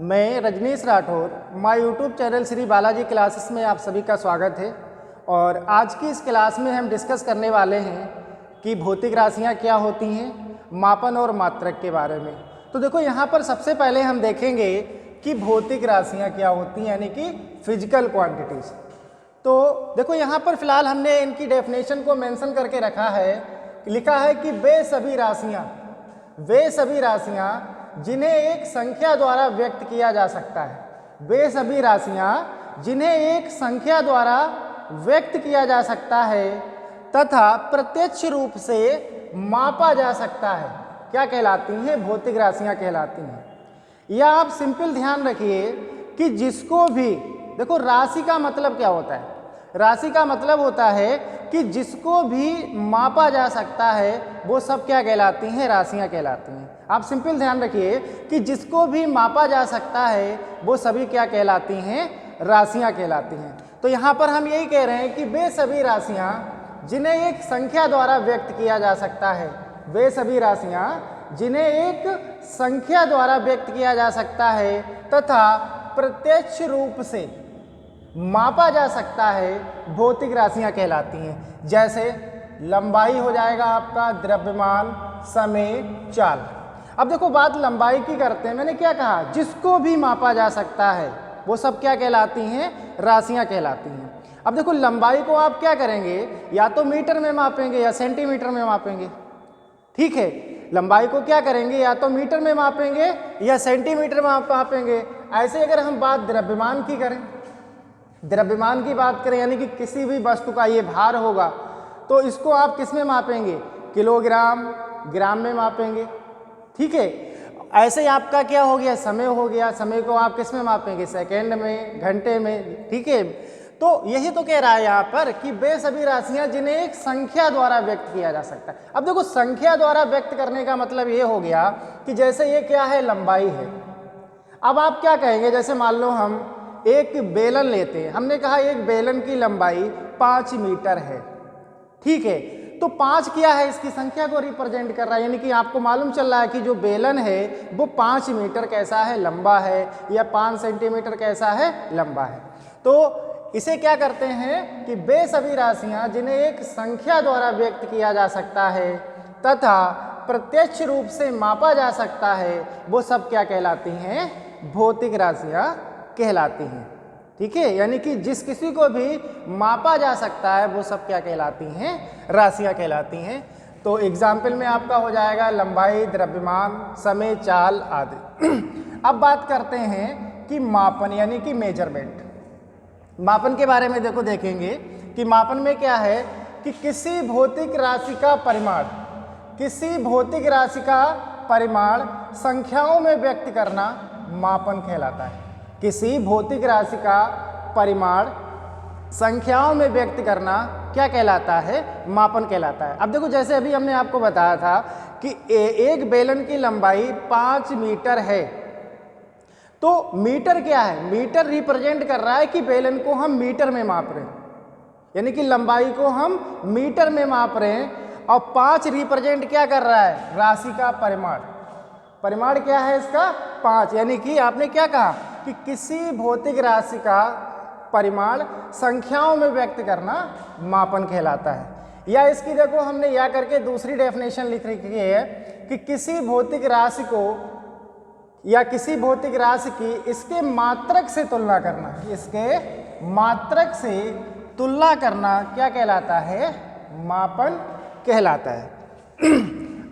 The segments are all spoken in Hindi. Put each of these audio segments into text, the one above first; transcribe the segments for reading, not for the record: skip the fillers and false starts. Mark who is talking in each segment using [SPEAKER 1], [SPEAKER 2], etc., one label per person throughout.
[SPEAKER 1] मैं Rajnish Rathore, my YouTube channel Shri Balaji classes में आप सभी का स्वागत है। और आज की इस क्लास में हम डिस्कस करने वाले हैं कि भौतिक राशियां क्या होती हैं, मापन और मात्रक के बारे में। तो देखो यहाँ पर सबसे पहले हम देखेंगे कि भौतिक राशियां क्या होती हैं, यानी कि फिजिकल क्वांटिटीज़। तो देखो यहाँ पर फिलहाल हमने इनकी डेफिनेशन को मेंशन करके रखा है, लिखा है कि वे सभी राशियां जिन्हें एक संख्या द्वारा व्यक्त किया जा सकता है। वे सभी राशियां जिन्हें एक संख्या द्वारा व्यक्त किया जा सकता है तथा प्रत्यक्ष रूप से मापा जा सकता है, क्या कहलाती हैं? भौतिक राशियां कहलाती हैं। या आप सिंपल ध्यान रखिए कि जिसको भी, देखो राशि का मतलब क्या होता है? राशि का मतलब होता है कि जिसको भी मापा जा सकता है वो सब क्या कहलाती हैं? राशियां कहलाती हैं। आप सिंपल ध्यान रखिए कि जिसको भी मापा जा सकता है वो सभी क्या कहलाती हैं? राशियां कहलाती हैं। तो यहाँ पर हम यही कह रहे हैं कि वे सभी राशियां जिन्हें एक संख्या द्वारा व्यक्त किया जा सकता है, वे सभी राशियां जिन्हें एक संख्या द्वारा व्यक्त किया जा सकता है तथा प्रत्यक्ष रूप से मापा जा सकता है, भौतिक राशियां कहलाती हैं। जैसे लंबाई हो जाएगा आपका, द्रव्यमान, समय, चाल। अब देखो बात लंबाई की करते हैं। मैंने क्या कहा? जिसको भी मापा जा सकता है वो सब क्या कहलाती हैं? राशियां कहलाती हैं। अब देखो लंबाई को आप क्या करेंगे? या तो मीटर में मापेंगे या सेंटीमीटर में मापेंगे। ठीक है, लंबाई को क्या करेंगे? या तो मीटर में मापेंगे या सेंटीमीटर में मापेंगे। ऐसे अगर हम बात द्रव्यमान की करें, द्रव्यमान की बात करें, यानी कि किसी भी वस्तु का ये भार होगा तो इसको आप किस में मापेंगे? किलोग्राम, ग्राम में मापेंगे। ठीक है, ऐसे ही आपका क्या हो गया? समय हो गया। समय को आप किस में मापेंगे? सेकंड में, घंटे में। ठीक है, तो यही तो कह रहा है यहाँ पर कि वे सभी राशियां जिन्हें एक संख्या द्वारा व्यक्त किया जा सकता है। अब देखो संख्या द्वारा व्यक्त करने का मतलब ये हो गया कि जैसे ये क्या है? लंबाई है। अब आप क्या कहेंगे? जैसे मान लो हम एक बेलन लेते हैं। हमने कहा एक बेलन की लंबाई 5 मीटर है। ठीक है, तो 5 क्या है? इसकी संख्या को रिप्रेजेंट कर रहा है, यानी कि आपको मालूम चल रहा है कि जो बेलन है वो 5 मीटर कैसा है? लंबा है, या 5 सेंटीमीटर कैसा है? लंबा है। तो इसे क्या करते हैं कि वे सभी राशियां जिन्हें एक संख्या द्वारा व्यक्त किया जा सकता है तथा प्रत्यक्ष रूप से मापा जा सकता है वो सब क्या कहलाती हैं? भौतिक राशियां कहलाती हैं। ठीक है, यानी कि जिस किसी को भी मापा जा सकता है वो सब क्या कहलाती हैं? राशियां कहलाती हैं। तो एग्जाम्पल में आपका हो जाएगा लंबाई, द्रव्यमान, समय, चाल आदि। अब बात करते हैं कि मापन, यानी कि मेजरमेंट। मापन के बारे में देखो देखेंगे कि मापन में क्या है कि किसी भौतिक राशि का परिमाण, किसी भौतिक राशि का परिमाण संख्याओं में व्यक्त करना मापन कहलाता है। किसी भौतिक राशि का परिमाण संख्याओं में व्यक्त करना क्या कहलाता है? मापन कहलाता है। अब देखो जैसे अभी हमने आपको बताया था कि एक बेलन की लंबाई 5 मीटर है। तो मीटर क्या है? मीटर रिप्रेजेंट कर रहा है कि बेलन को हम मीटर में माप रहे हैं, यानी कि लंबाई को हम मीटर में माप रहे हैं। और 5 रिप्रेजेंट क्या कर रहा है? राशि का परिमाण। परिमाण क्या है इसका? 5। यानी कि आपने क्या कहा कि किसी भौतिक राशि का परिमाण संख्याओं में व्यक्त करना मापन कहलाता है। या इसकी देखो हमने या करके दूसरी डेफिनेशन लिख रखी है कि किसी भौतिक राशि को या किसी भौतिक राशि की इसके मात्रक से तुलना करना, इसके मात्रक से तुलना करना क्या कहलाता है? मापन कहलाता है।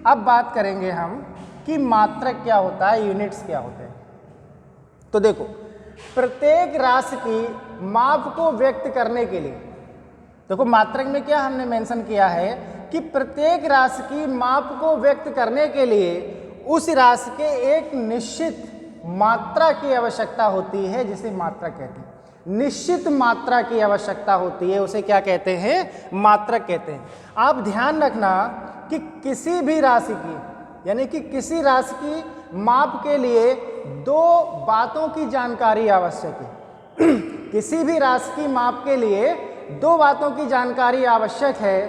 [SPEAKER 1] अब बात करेंगे हम कि मात्रक क्या होता है, यूनिट्स क्या होते हैं। तो देखो प्रत्येक राशि की माप को व्यक्त करने के लिए, देखो मात्रक में क्या हमने मेंशन किया है कि प्रत्येक राशि की माप को व्यक्त करने के लिए उस राशि के एक निश्चित मात्रा की आवश्यकता होती है, जिसे मात्रक कहते हैं। निश्चित मात्रा की आवश्यकता होती है, उसे क्या कहते हैं? मात्रक कहते हैं। आप ध्यान रखना कि किसी भी राशि की, यानी कि किसी राशि की माप के लिए 2 बातों की जानकारी आवश्यक है। किसी भी राशि की माप के लिए 2 बातों की जानकारी आवश्यक है।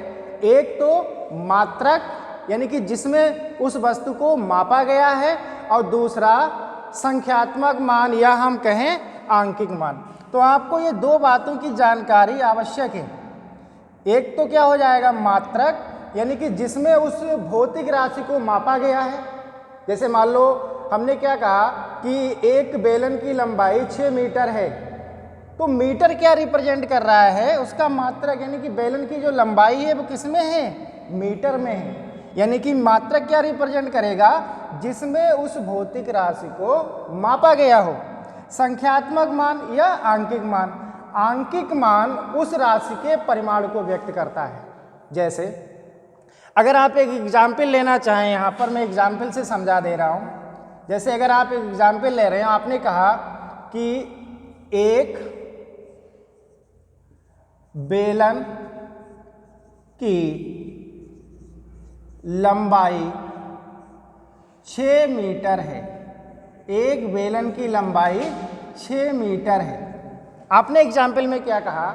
[SPEAKER 1] एक तो मात्रक, यानी कि जिसमें उस वस्तु को मापा गया है, और दूसरा संख्यात्मक मान या हम कहें आंकिक मान। तो आपको ये दो बातों की जानकारी आवश्यक है। एक तो क्या हो जाएगा मात्रक, यानी कि जिसमें उस भौतिक राशि को मापा गया है। जैसे मान लो हमने क्या कहा कि एक बेलन की लंबाई 6 मीटर है, तो मीटर क्या रिप्रेजेंट कर रहा है, उसका मात्रक, यानी कि बेलन की जो लंबाई है वो किस में है, मीटर में है। यानी कि मात्रक क्या रिप्रेजेंट करेगा, जिसमें उस भौतिक राशि को मापा गया हो। संख्यात्मक मान या आंकिक मान, आंकिक मान उस राशि के परिमाण को व्यक्त करता है। जैसे अगर आप एक एग्जाम्पल लेना चाहें, यहाँ पर मैं एग्जाम्पल से समझा दे रहा हूँ। जैसे अगर आप एक एग्जाम्पल ले रहे हैं, आपने कहा कि एक बेलन की लंबाई 6 मीटर है। एक बेलन की लंबाई 6 मीटर है। आपने एग्जाम्पल में क्या कहा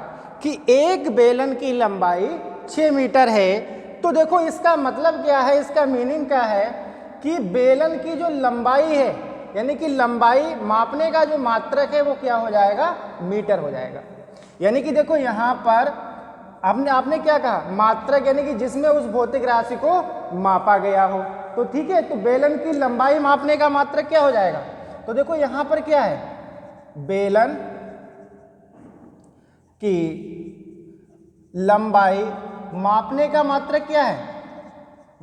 [SPEAKER 1] कि एक बेलन की लंबाई 6 मीटर है। तो देखो इसका मतलब क्या है, इसका मीनिंग क्या है कि बेलन की जो लंबाई है, यानी कि लंबाई मापने का जो मात्रक है वो क्या हो जाएगा, मीटर हो जाएगा। यानी कि देखो यहाँ पर आपने क्या कहा, मात्रक, यानी कि जिसमें उस भौतिक राशि को मापा गया हो। तो ठीक है, तो बेलन की लंबाई मापने का मात्रक क्या हो जाएगा। तो देखो यहाँ पर क्या है, बेलन की लंबाई मापने का मात्रक क्या है,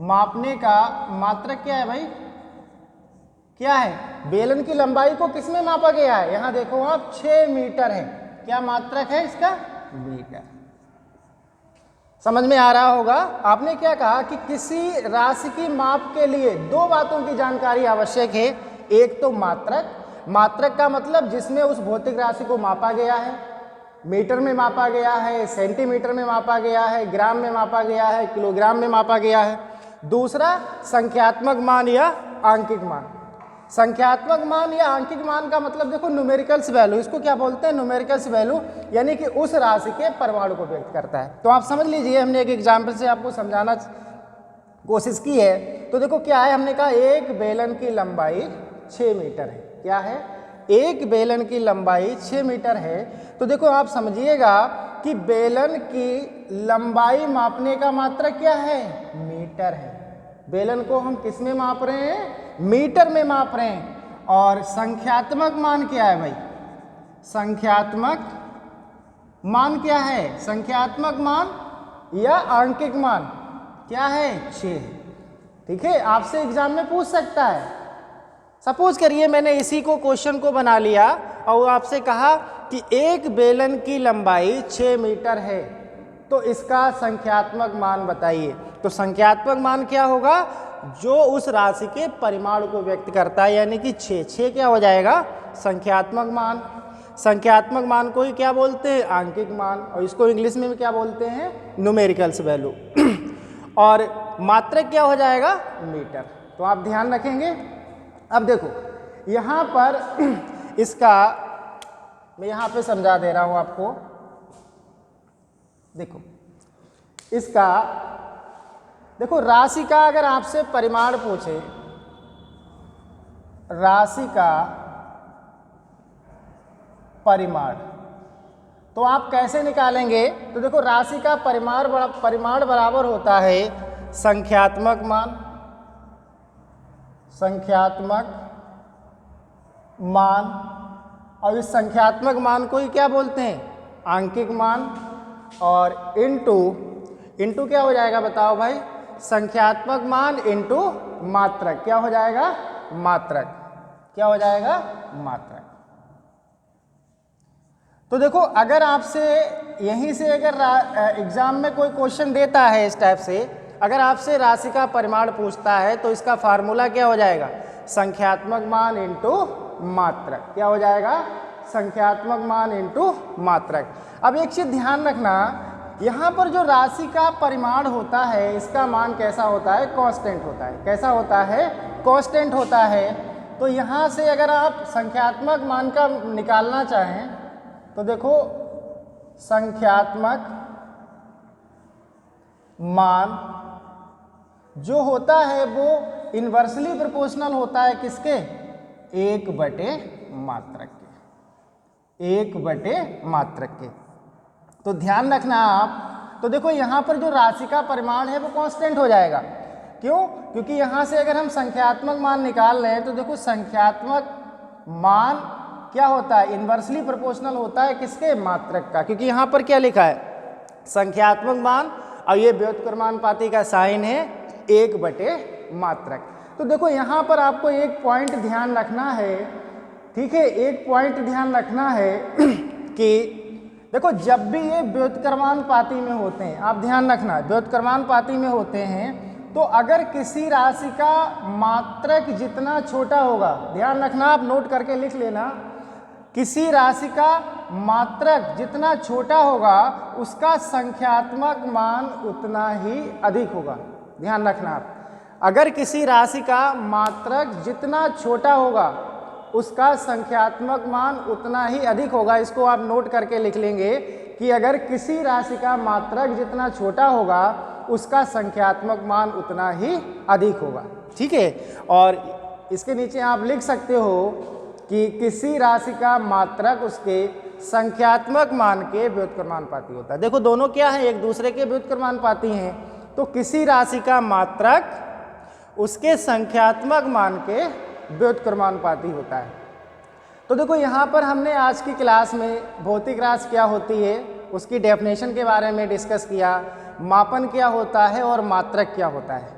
[SPEAKER 1] मापने का मात्रक क्या है भाई, क्या है, बेलन की लंबाई को किसमें मापा गया है, यहां देखो आप 6 मीटर है। क्या मात्रक है इसका, मीटर। समझ में आ रहा होगा। आपने क्या कहा कि किसी राशि की माप के लिए दो बातों की जानकारी आवश्यक है। एक तो मात्रक, मात्रक का मतलब जिसमें उस भौतिक राशि को मापा गया है, मीटर में मापा गया है, सेंटीमीटर में मापा गया है, ग्राम में मापा गया है, किलोग्राम में मापा गया है। दूसरा संख्यात्मक मान या आंकिक मान। संख्यात्मक मान या आंकिक मान का मतलब देखो न्यूमेरिकल्स वैल्यू, इसको क्या बोलते हैं, न्यूमेरिकल्स वैल्यू, यानी कि उस राशि के परमाणु को व्यक्त करता है। तो आप समझ लीजिए, हमने एक एग्जाम्पल से आपको समझाना कोशिश की है। तो देखो क्या है, हमने कहा एक बेलन की लंबाई 6 मीटर है। क्या है, एक बेलन की लंबाई 6 मीटर है। तो देखो आप समझिएगा कि बेलन की लंबाई मापने का मात्रक क्या है, मीटर है। बेलन को हम किस में माप रहे हैं, मीटर में माप रहे हैं। और संख्यात्मक मान क्या है भाई, संख्यात्मक मान क्या है, संख्यात्मक मान या आंकिक मान क्या है, 6। ठीक है, आपसे एग्जाम में पूछ सकता है। सपोज करिए मैंने इसी को क्वेश्चन को बना लिया और आपसे कहा कि एक बेलन की लंबाई 6 मीटर है, तो इसका संख्यात्मक मान बताइए। तो संख्यात्मक मान क्या होगा, जो उस राशि के परिमाण को व्यक्त करता है, यानी कि 6 क्या हो जाएगा, संख्यात्मक मान। संख्यात्मक मान को ही क्या बोलते हैं, आंकिक मान, और इसको इंग्लिश में क्या बोलते हैं, न्यूमेरिकल्स वैल्यू। और मात्रक क्या हो जाएगा, मीटर। तो आप ध्यान रखेंगे। अब देखो यहाँ पर इसका मैं यहाँ पे समझा दे रहा हूँ आपको। देखो इसका, देखो राशि का अगर आपसे परिमाण पूछे, राशि का परिमाण, तो आप कैसे निकालेंगे। तो देखो राशि का परिमाण बराबर होता है संख्यात्मक मान, संख्यात्मक मान, और इस संख्यात्मक मान को ही क्या बोलते हैं, आंकिक मान। और इंटू क्या हो जाएगा बताओ भाई, संख्यात्मक मान इंटू मात्रक। क्या हो जाएगा, मात्रक। क्या हो जाएगा, मात्रक। तो देखो अगर आपसे यहीं से अगर एग्जाम में कोई क्वेश्चन देता है इस टाइप से, अगर आपसे राशि का परिमाण पूछता है, तो इसका फार्मूला क्या हो जाएगा, संख्यात्मक मान इंटू मात्रक। क्या हो जाएगा, संख्यात्मक मान इंटू मात्रक। अब एक चीज ध्यान रखना, यहाँ पर जो राशि का परिमाण होता है, इसका मान कैसा होता है, कांस्टेंट होता है। कैसा होता है, कांस्टेंट होता है। तो यहाँ से अगर आप संख्यात्मक मान का निकालना चाहें, तो देखो संख्यात्मक मान जो होता है वो इन्वर्सली प्रोपोर्शनल होता है किसके, 1/मात्रक के, 1/मात्रक के। तो ध्यान रखना आप, तो देखो यहाँ पर जो राशि का परिमाण है वो कांस्टेंट हो जाएगा। क्यों? क्योंकि यहाँ से अगर हम संख्यात्मक मान निकाल रहे हैं तो देखो संख्यात्मक मान क्या होता है, इन्वर्सली प्रोपोर्शनल होता है किसके, मात्रक का। क्योंकि यहाँ पर क्या लिखा है, संख्यात्मक मान, और ये व्युत्क्रमानुपाती का साइन है 1/मात्रक। तो देखो यहाँ पर आपको एक पॉइंट ध्यान रखना है, ठीक है, एक पॉइंट ध्यान रखना है कि देखो जब भी ये व्युत्क्रमानुपाती में होते हैं, आप ध्यान रखना व्युत्क्रमानुपाती में होते हैं, तो अगर किसी राशि का मात्रक जितना छोटा होगा, ध्यान रखना आप नोट करके लिख लेना, किसी राशि का मात्रक जितना छोटा होगा उसका संख्यात्मक मान उतना ही अधिक होगा। ध्यान रखना आप, अगर किसी राशि का मात्रक जितना छोटा होगा उसका संख्यात्मक मान उतना ही अधिक होगा। इसको आप नोट करके लिख लेंगे कि अगर किसी राशि का मात्रक जितना छोटा होगा उसका संख्यात्मक मान उतना ही अधिक होगा, ठीक है। और इसके नीचे आप लिख सकते हो कि किसी राशि का मात्रक उसके संख्यात्मक मान के व्युत्क्रमानुपाती होता है। देखो दोनों क्या है, एक दूसरे के व्युत्क्रमानुपाती हैं। तो किसी राशि का मात्रक उसके संख्यात्मक मान के व्युत्क्रमानुपाती होता है। तो देखो यहाँ पर हमने आज की क्लास में भौतिक राशि क्या होती है उसकी डेफिनेशन के बारे में डिस्कस किया, मापन क्या होता है और मात्रक क्या होता है।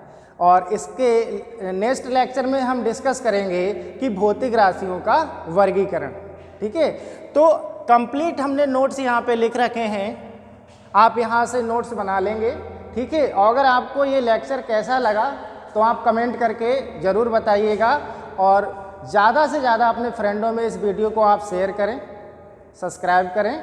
[SPEAKER 1] और इसके नेक्स्ट लेक्चर में हम डिस्कस करेंगे कि भौतिक राशियों का वर्गीकरण, ठीक है। तो कंप्लीट हमने नोट्स यहाँ पे लिख रखे हैं, आप यहाँ से नोट्स बना लेंगे, ठीक है। और अगर आपको ये लेक्चर कैसा लगा तो आप कमेंट करके ज़रूर बताइएगा, और ज़्यादा से ज़्यादा अपने फ्रेंडों में इस वीडियो को आप शेयर करें, सब्सक्राइब करें।